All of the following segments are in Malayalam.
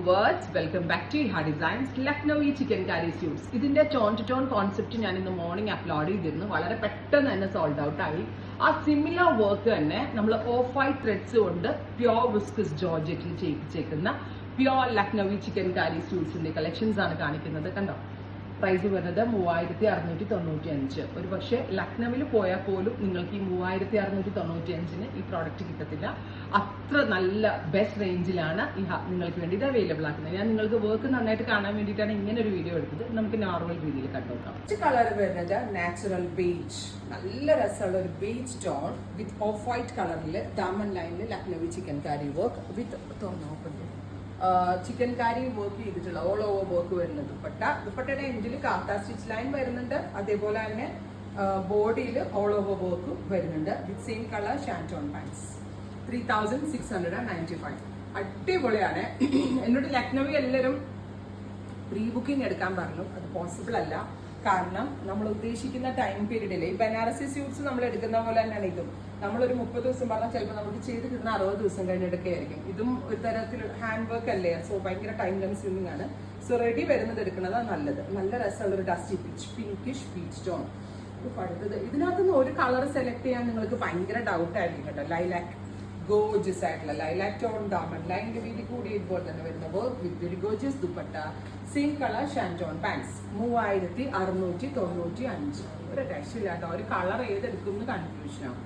viewers, welcome back to Iha Designs. Lucknowi chicken curry suits. ഇതിന്റെ ടോൺ ടു ടോൺ കോൺസെപ്റ്റ് ഞാൻ ഇന്ന് മോർണിംഗ് അപ്ലോഡ് ചെയ്തിരുന്നു. വളരെ പെട്ടെന്ന് തന്നെ സോൾഡ് ഔട്ട് ആയി. ആ സിമിലർ വർക്ക് തന്നെ നമ്മൾ ഓഫ് വൈറ്റ് ത്രെഡ്സ് കൊണ്ട് പ്യോർ വിസ്കസ് ജോർജറ്റിൽ ചെയ്യിപ്പിച്ചേക്കുന്ന പ്യോർ ലക്നവി ചിക്കൻ കറി സ്യൂട്ട്സിന്റെ കളക്ഷൻസ് ആണ് കാണിക്കുന്നത്. കണ്ടോ, പ്രൈസ് വരുന്നത് 3695. ഒരു പക്ഷേ ലക്നവിൽ പോയാൽ പോലും നിങ്ങൾക്ക് ഈ 3695 ഈ പ്രോഡക്റ്റ് കിട്ടത്തില്ല. അത്ര നല്ല ബെസ്റ്റ് റേഞ്ചിലാണ് നിങ്ങൾക്ക് വേണ്ടി ഇത് അവൈലബിൾ ആക്കുന്നത്. ഞാൻ നിങ്ങൾക്ക് വർക്ക് നന്നായിട്ട് കാണാൻ വേണ്ടിയിട്ടാണ് ഇങ്ങനെ ഒരു വീഡിയോ എടുത്തത്. നമുക്ക് നോർമൽ രീതിയിൽ കണ്ടുനോക്കാം. കളർ വരുന്നത് നാച്ചുറൽ ബീച്ച്, നല്ല രസമുള്ള ഒരു beach tone width of white കളറിൽ ഡയമണ്ട് ലൈനിൽ Lucknowi chicken curry work with chicken curry work ചെയ്തിട്ടുള്ള ഓൾ ഓവർ വർക്ക് വരുന്നത്. ദുപ്പട്ടയുടെ എൻഡിൽ കാത്ത സ്റ്റിച്ച് ലൈൻ വരുന്നുണ്ട്. അതേപോലെ തന്നെ ബോഡിയിൽ ഓൾ ഓവർ വർക്ക് വരുന്നുണ്ട് with same colour shantoon pants. 3695. അടിപൊളിയാണ്. എന്നോട് ലക്നവി എല്ലാവരും പ്രീ ബുക്കിംഗ് എടുക്കാൻ പറഞ്ഞു. അത് പോസിബിൾ അല്ല. കാരണം നമ്മൾ ഉദ്ദേശിക്കുന്ന ടൈം പീരീഡിൽ ഈ ബനാറസി സ്യൂട്ട്സ് നമ്മൾ എടുക്കുന്ന പോലെ തന്നെയാണ് ഇതും. നമ്മളൊരു 30 ദിവസം പറഞ്ഞാൽ ചിലപ്പോൾ നമുക്ക് ചെയ്ത് കിട്ടുന്ന 60 ദിവസം കഴിഞ്ഞെടുക്കുകയായിരിക്കും. ഇതും ഒരു തരത്തിൽ ഹാൻഡ് വർക്ക് അല്ലേ, സോ ഭയങ്കര ടൈം കൺസ്യൂമിംഗ് ആണ്. സോ റെഡി വരുന്നത് എടുക്കുന്നതാണ് നല്ലത്. നല്ല രസമുള്ളൊരു ഡസ്റ്റി പിങ്കിഷ് പീച്ച് ടോൺ. അടുത്തത് ഇതിനകത്തുനിന്ന് ഒരു കളർ സെലക്ട് ചെയ്യാൻ നിങ്ങൾക്ക് ഭയങ്കര ഡൗട്ട് ആയിരിക്കും കേട്ടോ. ലൈലാക്ക്, ഗോർജിയസ് ആയിട്ടുള്ള ലൈലാക്ക് ടോൺ ഡയമണ്ട് ലൈനിന്റെ വീതി കൂടി ഇതുപോലെ തന്നെ വരുന്ന work with very gorgeous dupatta, same colour shantoon pants. 3695. ഒരു രക്ഷയില്ലാട്ടോ. ഒരു കളർ ഏതെടുക്കും എന്ന് കൺഫ്യൂഷനാണ്.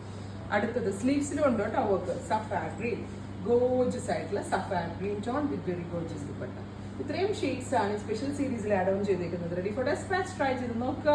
അടുത്തത് സ്ലീവ്സിലും ഉണ്ട് കേട്ടോ വർക്ക്. സഫാർ ഗ്രീൻ, ഗോർജിയസ് ആയിട്ടുള്ള സഫാർ green tone with very gorgeous dupatta. ഇത്രയും ഷെയ്ഡ്സ് ആണ് സ്പെഷ്യൽ സീരീസിൽ ആഡ് ഓൺ ചെയ്തേക്കുന്നത്. Ready for despatch. ട്രൈ ചെയ്ത് നോക്കുക.